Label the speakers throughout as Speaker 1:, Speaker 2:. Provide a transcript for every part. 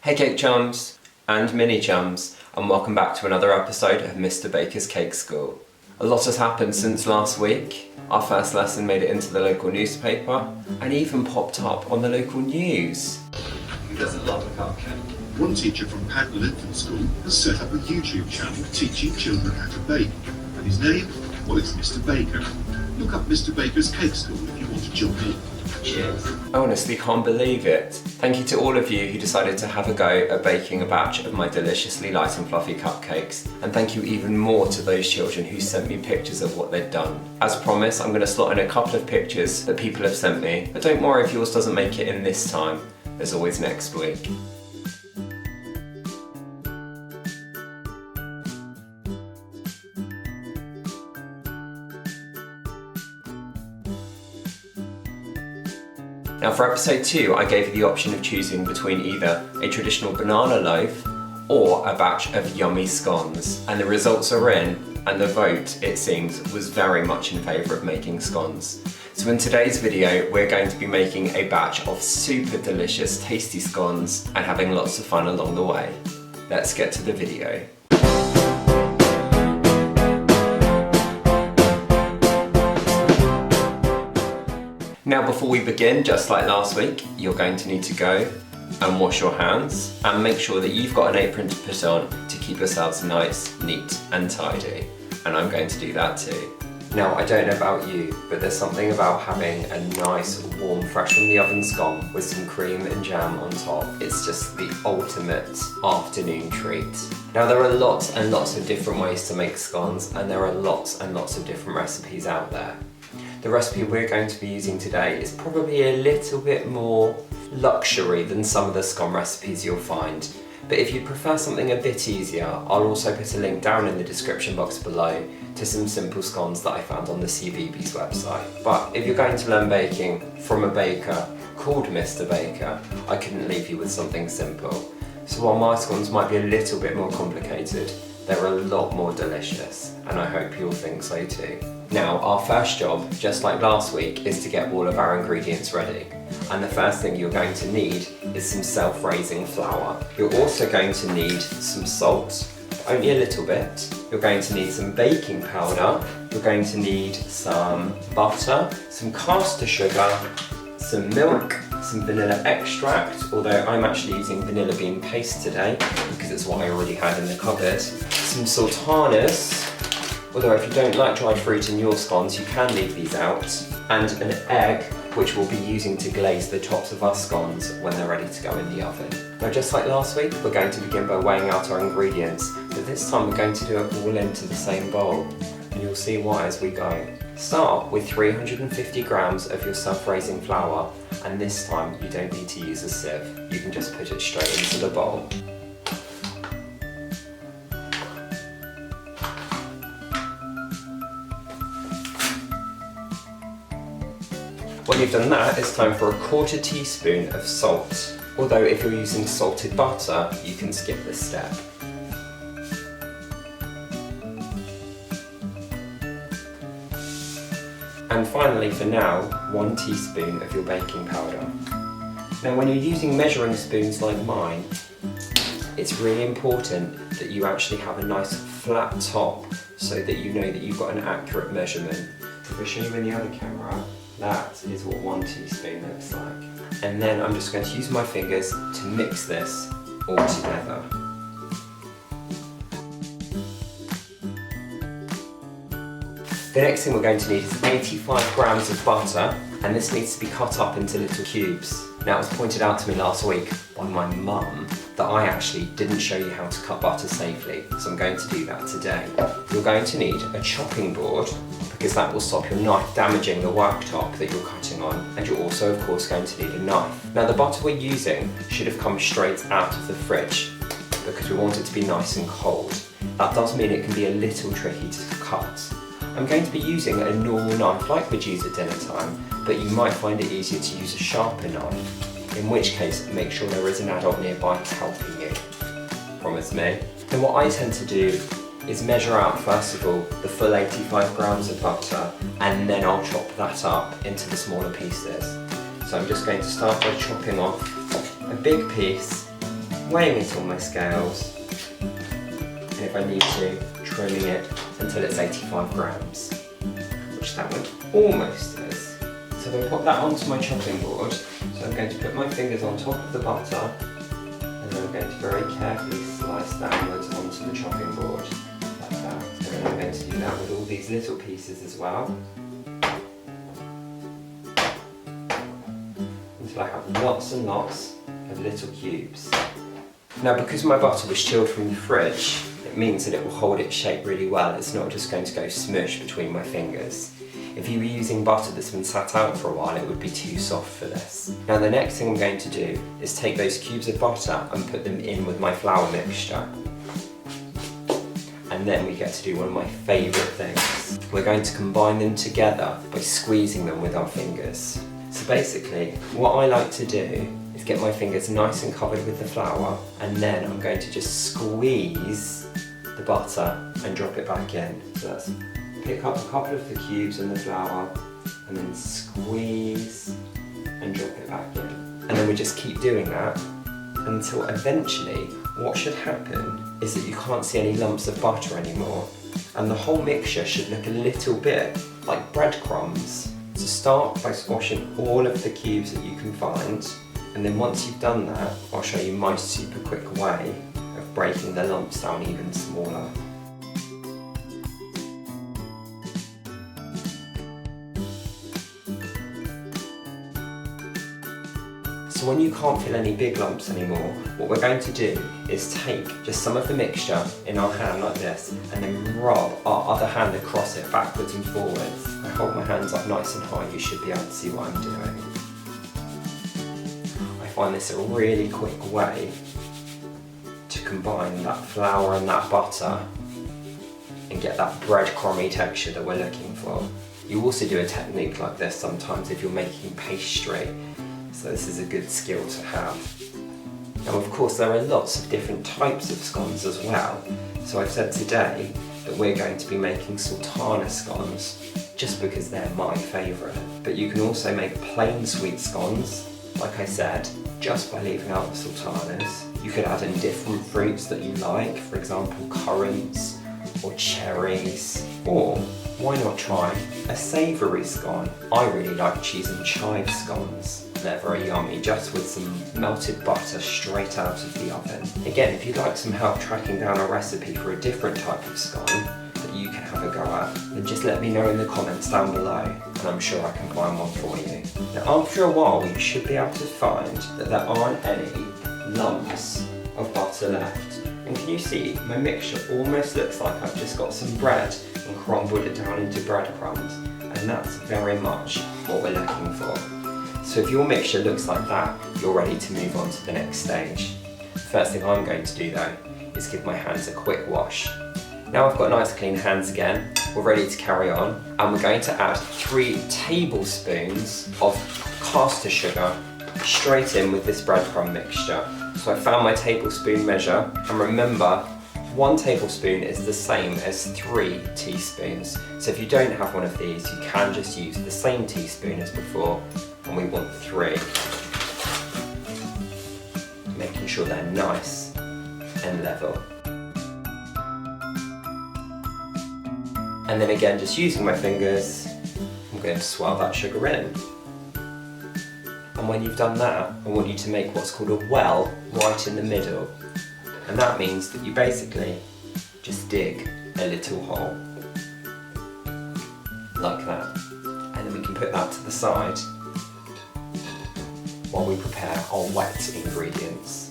Speaker 1: Hey Cake Chums and Mini Chums, and welcome back to another episode of Mr. Baker's Cake School. A lot has happened since last week. Our first lesson made it into the local newspaper and even popped up on the local news.
Speaker 2: Who doesn't love a cupcake?
Speaker 3: One teacher from Padnell Infant School has set up a YouTube channel teaching children how to bake. And his name? Well, it's Mr. Baker. Look up Mr. Baker's Cake School if you want to jump in.
Speaker 2: Cheers.
Speaker 1: I honestly can't believe it. Thank you to all of you who decided to have a go at baking a batch of my deliciously light and fluffy cupcakes. And thank you even more to those children who sent me pictures of what they'd done. As promised, I'm going to slot in a couple of pictures that people have sent me, but don't worry if yours doesn't make it in this time. There's always next week. Now for episode 2, I gave you the option of choosing between either a traditional banana loaf or a batch of yummy scones. And the results are in, and the vote, it seems, was very much in favour of making scones. So in today's video, we're going to be making a batch of super delicious, tasty scones and having lots of fun along the way. Let's get to the video. Now before we begin, just like last week, you're going to need to go and wash your hands and make sure that you've got an apron to put on to keep yourselves nice, neat and tidy. And I'm going to do that too. Now I don't know about you, but there's something about having a nice, warm, fresh from the oven scone with some cream and jam on top. It's just the ultimate afternoon treat. Now there are lots and lots of different ways to make scones, and there are lots and lots of different recipes out there. The recipe we're going to be using today is probably a little bit more luxury than some of the scone recipes you'll find. But if you prefer something a bit easier, I'll also put a link down in the description box below to some simple scones that I found on the CBeebies website. But if you're going to learn baking from a baker called Mr. Baker, I couldn't leave you with something simple. So while my scones might be a little bit more complicated, they're a lot more delicious, and I hope you'll think so too. Now, our first job, just like last week, is to get all of our ingredients ready. And the first thing you're going to need is some self-raising flour. You're also going to need some salt, only a little bit. You're going to need some baking powder. You're going to need some butter, some caster sugar, some milk, some vanilla extract, although I'm actually using vanilla bean paste today because it's what I already had in the cupboard. Some sultanas, although if you don't like dried fruit in your scones, you can leave these out. And an egg, which we'll be using to glaze the tops of our scones when they're ready to go in the oven. Now just like last week, we're going to begin by weighing out our ingredients, but this time we're going to do it all into the same bowl, and you'll see why as we go. Start with 350 grams of your self-raising flour, and this time you don't need to use a sieve, you can just put it straight into the bowl. When you've done that, it's time for a 1/4 teaspoon of salt. Although if you're using salted butter, you can skip this step. And finally, for now, 1 teaspoon of your baking powder. Now when you're using measuring spoons like mine, it's really important that you actually have a nice flat top so that you know that you've got an accurate measurement. If I show you in the other camera, that is what 1 teaspoon looks like. And then I'm just going to use my fingers to mix this all together. The next thing we're going to need is 85 grams of butter, and this needs to be cut up into little cubes. Now it was pointed out to me last week by my mum that I actually didn't show you how to cut butter safely, so I'm going to do that today. You're going to need a chopping board, because that will stop your knife damaging the worktop that you're cutting on, and you're also of course going to need a knife. Now the butter we're using should have come straight out of the fridge, because we want it to be nice and cold. That does mean it can be a little tricky to cut. I'm going to be using a normal knife like we'd use at dinner time, but you might find it easier to use a sharper knife, in which case make sure there is an adult nearby helping you. Promise me. And what I tend to do is measure out first of all the full 85 grams of butter, and then I'll chop that up into the smaller pieces. So I'm just going to start by chopping off a big piece weighing it on my scales, and if I need to, trimming it until it's 85 grams, which that one almost is. So I'm going to put that onto my chopping board. So I'm going to put my fingers on top of the butter, and then I'm going to very carefully slice downwards onto the chopping board, like that. And then I'm going to do that with all these little pieces as well, until I have lots and lots of little cubes. Now, because my butter was chilled from the fridge, it means that it will hold its shape really well. It's not just going to go smush between my fingers. If you were using butter that's been sat out for a while, it would be too soft for this. Now, the next thing I'm going to do is take those cubes of butter and put them in with my flour mixture. And then we get to do one of my favourite things. We're going to combine them together by squeezing them with our fingers. So basically, what I like to do is get my fingers nice and covered with the flour, and then I'm going to just squeeze the butter and drop it back in. So that's pick up a couple of the cubes in the flour and then squeeze and drop it back in. And then we just keep doing that until eventually what should happen is that you can't see any lumps of butter anymore, and the whole mixture should look a little bit like breadcrumbs. So start by squashing all of the cubes that you can find, and then once you've done that, I'll show you my super quick way of breaking the lumps down even smaller. So when you can't feel any big lumps anymore, what we're going to do is take just some of the mixture in our hand like this, and then rub our other hand across it backwards and forwards. I hold my hands up nice and high, you should be able to see what I'm doing. I find this a really quick way to combine that flour and that butter and get that breadcrumby texture that we're looking for. You also do a technique like this sometimes if you're making pastry. So this is a good skill to have. Now, of course, there are lots of different types of scones as well. So I've said today that we're going to be making Sultana scones just because they're my favourite. But you can also make plain sweet scones, like I said, just by leaving out the sultanas. You could add in different fruits that you like, for example, currants or cherries, or why not try a savoury scone? I really like cheese and chive scones. They're very yummy, just with some melted butter straight out of the oven. Again, if you'd like some help tracking down a recipe for a different type of scone that you can have a go at, then just let me know in the comments down below, and I'm sure I can find one for you. Now, after a while, you should be able to find that there aren't any lumps of butter left. And can you see, my mixture almost looks like I've just got some bread and crumbled it down into breadcrumbs, and that's very much what we're looking for. So if your mixture looks like that, you're ready to move on to the next stage. First thing I'm going to do though, is give my hands a quick wash. Now I've got nice clean hands again, we're ready to carry on, and we're going to add 3 tablespoons of caster sugar straight in with this breadcrumb mixture. So I found my tablespoon measure, and remember, 1 tablespoon is the same as 3 teaspoons. So if you don't have one of these, you can just use the same teaspoon as before, and we want 3. Making sure they're nice and level. And then again, just using my fingers, I'm going to swirl that sugar in. And when you've done that, I want you to make what's called a well right in the middle. And that means that you basically just dig a little hole, like that. And then we can put that to the side while we prepare our wet ingredients.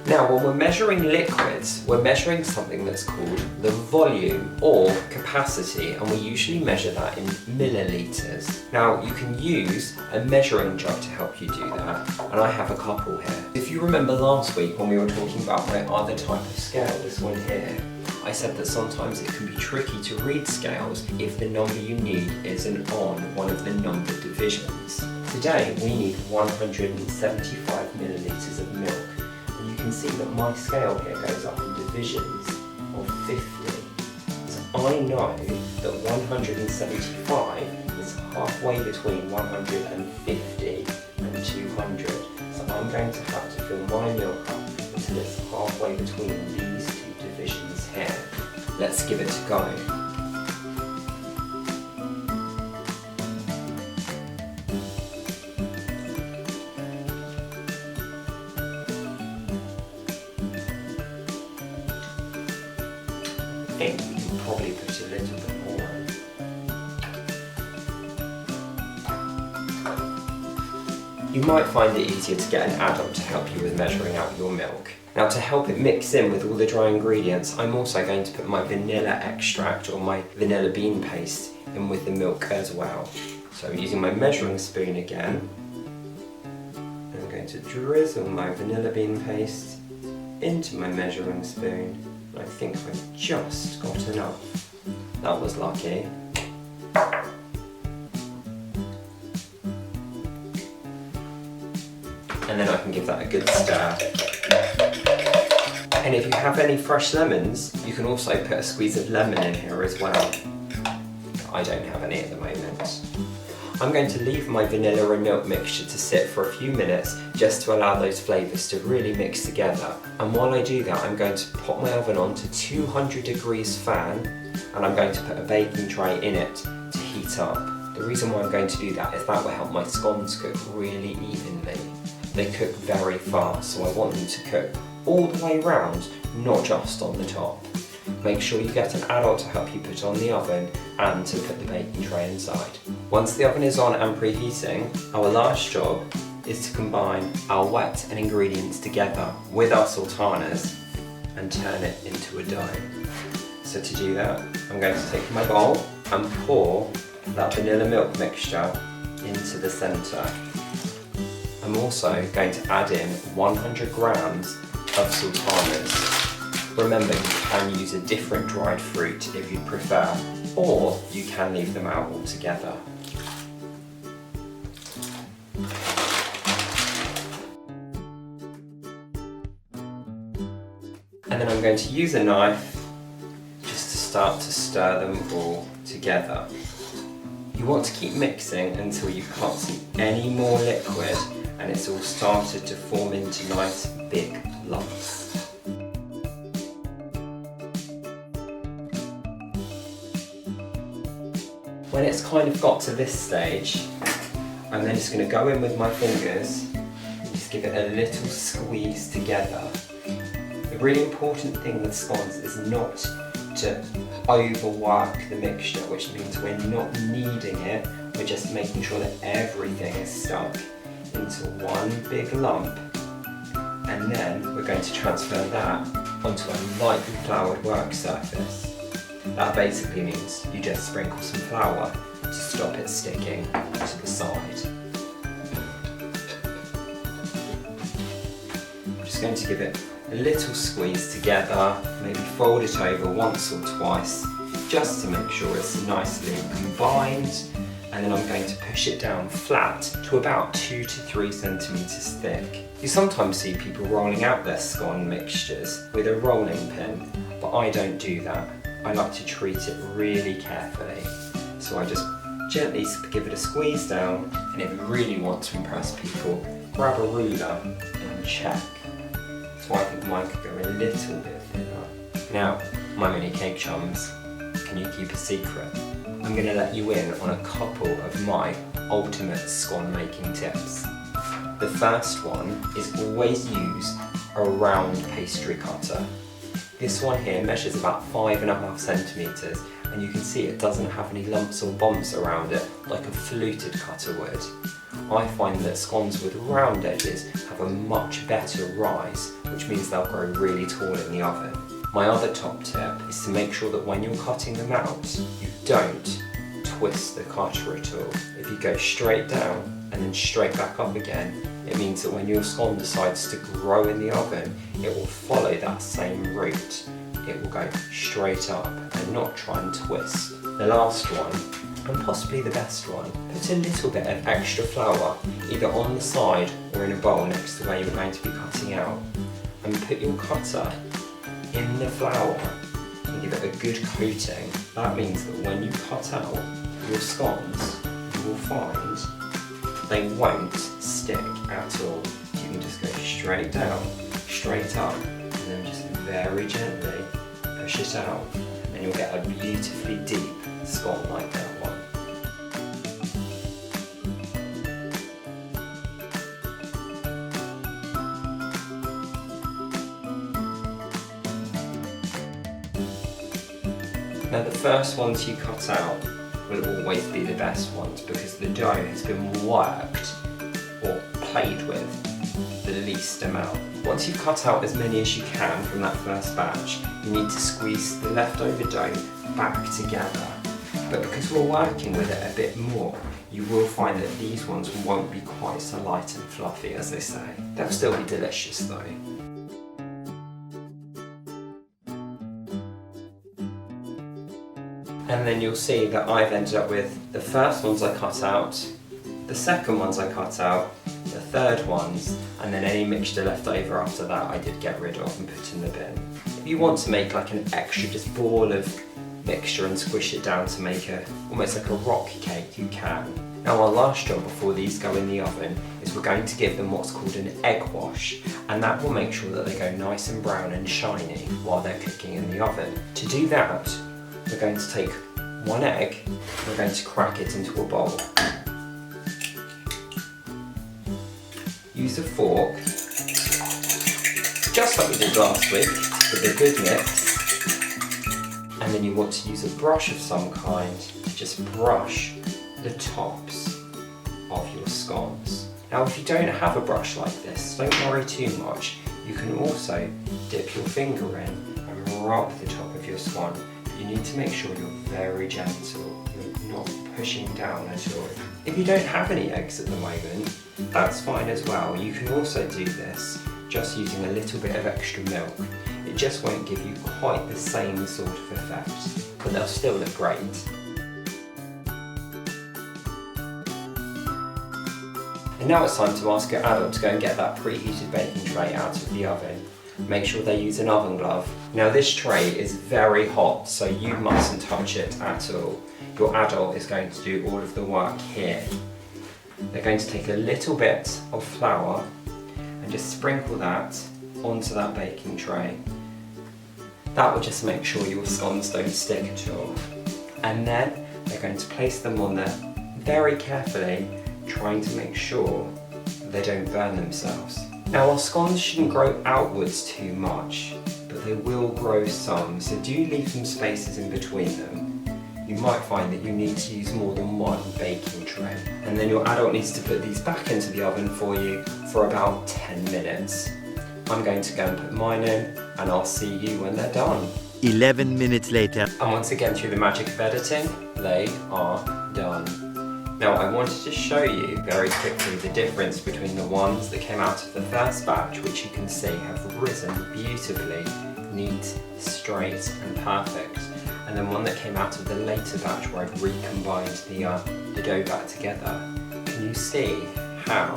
Speaker 1: Now, when we're measuring liquids, we're measuring something that's called the volume or capacity, and we usually measure that in milliliters. Now, you can use a measuring jug to help you do that, and I have a couple here. If you remember last week when we were talking about my other type of scale, this one here, I said that sometimes it can be tricky to read scales if the number you need isn't on one of the numbered divisions. Today, we need 175 milliliters of milk. You can see that my scale here goes up in divisions of 50. So I know that 175 is halfway between 150 and 200. So I'm going to have to fill my milk up to until it's halfway between these two divisions here. Let's give it a go. I think you can probably put a little bit more in. You might find it easier to get an adult to help you with measuring out your milk. Now, to help it mix in with all the dry ingredients, I'm also going to put my vanilla extract or my vanilla bean paste in with the milk as well. So I'm using my measuring spoon again. And I'm going to drizzle my vanilla bean paste into my measuring spoon. I think I've just got enough. That was lucky. And then I can give that a good stir. And if you have any fresh lemons, you can also put a squeeze of lemon in here as well. I don't have any at the moment. I'm going to leave my vanilla and milk mixture to sit for a few minutes just to allow those flavours to really mix together. And while I do that, I'm going to pop my oven on to 200 degrees fan, and I'm going to put a baking tray in it to heat up. The reason why I'm going to do that is that will help my scones cook really evenly. They cook very fast, so I want them to cook all the way around, not just on the top. Make sure you get an adult to help you put on the oven and to put the baking tray inside. Once the oven is on and preheating, our last job is to combine our wet and ingredients together with our sultanas and turn it into a dough. So to do that, I'm going to take my bowl and pour that vanilla milk mixture into the centre. I'm also going to add in 100 grams of sultanas. Remember, you can use a different dried fruit if you prefer, or you can leave them out altogether. And then I'm going to use a knife just to start to stir them all together. You want to keep mixing until you can't see any more liquid and it's all started to form into nice big lumps. When it's kind of got to this stage, I'm then just going to go in with my fingers and just give it a little squeeze together. The really important thing with scones is not to overwork the mixture, which means we're not kneading it, we're just making sure that everything is stuck into one big lump, and then we're going to transfer that onto a lightly floured work surface. That basically means you just sprinkle some flour to stop it sticking to the side. I'm just going to give it a little squeeze together, maybe fold it over once or twice, just to make sure it's nicely combined, and then I'm going to push it down flat to about 2 to 3 centimetres thick. You sometimes see people rolling out their scone mixtures with a rolling pin, but I don't do that. I like to treat it really carefully. So I just gently give it a squeeze down, and if you really want to impress people, grab a ruler and check. So I think mine could go a little bit thinner. Now, my mini cake chums, can you keep a secret? I'm going to let you in on a couple of my ultimate scone making tips. The first one is always use a round pastry cutter. This one here measures about 5.5 centimetres, and you can see it doesn't have any lumps or bumps around it like a fluted cutter would. I find that scones with round edges have a much better rise, which means they'll grow really tall in the oven. My other top tip is to make sure that when you're cutting them out, you don't twist the cutter at all. If you go straight down and then straight back up again, it means that when your scone decides to grow in the oven, it will follow that same route. It will go straight up and not try and twist. The last one, and possibly the best one, put a little bit of extra flour either on the side or in a bowl next to where you're going to be cutting out, and put your cutter in the flour and give it a good coating. That means that when you cut out your scones, you will find they won't stick at all. You can just go straight down, straight up and then just very gently push it out, and you'll get a beautifully deep scone like that one. Now the first ones you cut out will always be the best ones because the dough has been worked or played with the least amount. Once you've cut out as many as you can from that first batch, you need to squeeze the leftover dough back together. But because we're working with it a bit more, you will find that these ones won't be quite so light and fluffy as they say. They'll still be delicious though. And then you'll see that I've ended up with the first ones I cut out, the second ones I cut out, the third ones, and then any mixture left over after that I did get rid of and put in the bin. If you want to make like an extra just ball of mixture and squish it down to make almost like a rock cake, you can. Now our last job before these go in the oven is we're going to give them what's called an egg wash, and that will make sure that they go nice and brown and shiny while they're cooking in the oven. To do that, we're going to take one egg, we're going to crack it into a bowl. Use a fork, just like we did last week, with a good mix. And then you want to use a brush of some kind to just brush the tops of your scones. Now if you don't have a brush like this, don't worry too much. You can also dip your finger in and rub the top of your scone. You need to make sure you're very gentle, you're not pushing down at all. If you don't have any eggs at the moment, that's fine as well. You can also do this just using a little bit of extra milk. It just won't give you quite the same sort of effect, but they'll still look great. And now it's time to ask your adult to go and get that preheated baking tray out of the oven. Make sure they use an oven glove. Now this tray is very hot, so you mustn't touch it at all. Your adult is going to do all of the work here. They're going to take a little bit of flour and just sprinkle that onto that baking tray. That will just make sure your scones don't stick at all. And then they're going to place them on there very carefully, trying to make sure they don't burn themselves. Now our scones shouldn't grow outwards too much, but they will grow some, so do leave some spaces in between them. You might find that you need to use more than one baking tray. And then your adult needs to put these back into the oven for you for about 10 minutes. I'm going to go and put mine in, and I'll see you when they're done.
Speaker 4: 11 minutes later.
Speaker 1: And once again, through the magic of editing, they are done. Now I wanted to show you very quickly the difference between the ones that came out of the first batch, which you can see have risen beautifully, neat, straight and perfect, and then one that came out of the later batch where I've recombined the dough back together. Can you see how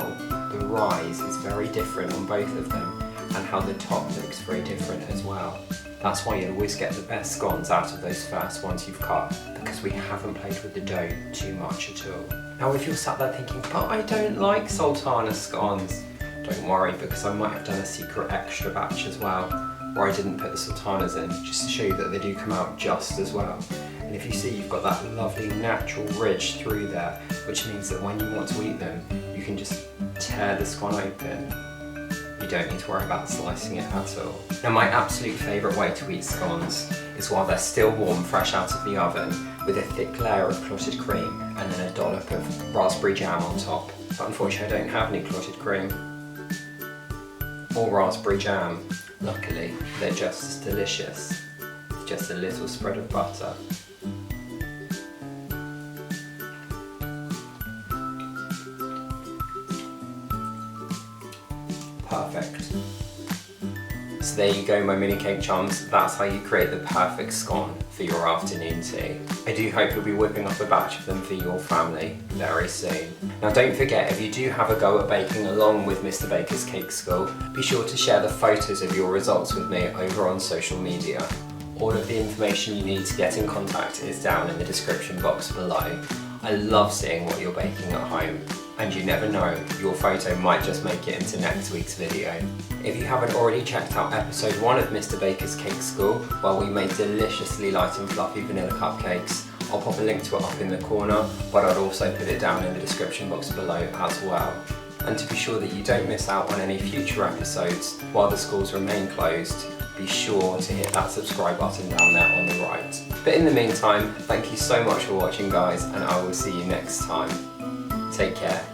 Speaker 1: the rise is very different on both of them and how the top looks very different as well? That's why you always get the best scones out of those first ones you've cut, because we haven't played with the dough too much at all. Now if you're sat there thinking, but I don't like Sultanas scones, don't worry, because I might have done a secret extra batch as well, where I didn't put the Sultanas in, just to show you that they do come out just as well. And if you see, you've got that lovely natural ridge through there, which means that when you want to eat them, you can just tear the scone open. You don't need to worry about slicing it at all. Now my absolute favourite way to eat scones is while they're still warm, fresh out of the oven, with a thick layer of clotted cream and then a dollop of raspberry jam on top. But unfortunately I don't have any clotted cream or raspberry jam. Luckily, they're just as delicious with just a little spread of butter. Perfect. So there you go, my mini cake chums. That's how you create the perfect scone for your afternoon tea. I do hope you'll be whipping up a batch of them for your family very soon. Now don't forget, if you do have a go at baking along with Mr. Baker's Cake School, be sure to share the photos of your results with me over on social media. All of the information you need to get in contact is down in the description box below. I love seeing what you're baking at home. And you never know, your photo might just make it into next week's video. If you haven't already checked out episode 1 of Mr. Baker's Cake School, where we made deliciously light and fluffy vanilla cupcakes, I'll pop a link to it up in the corner, but I'd also put it down in the description box below as well. And to be sure that you don't miss out on any future episodes while the schools remain closed, be sure to hit that subscribe button down there on the right. But in the meantime, thank you so much for watching guys, and I will see you next time. Take care.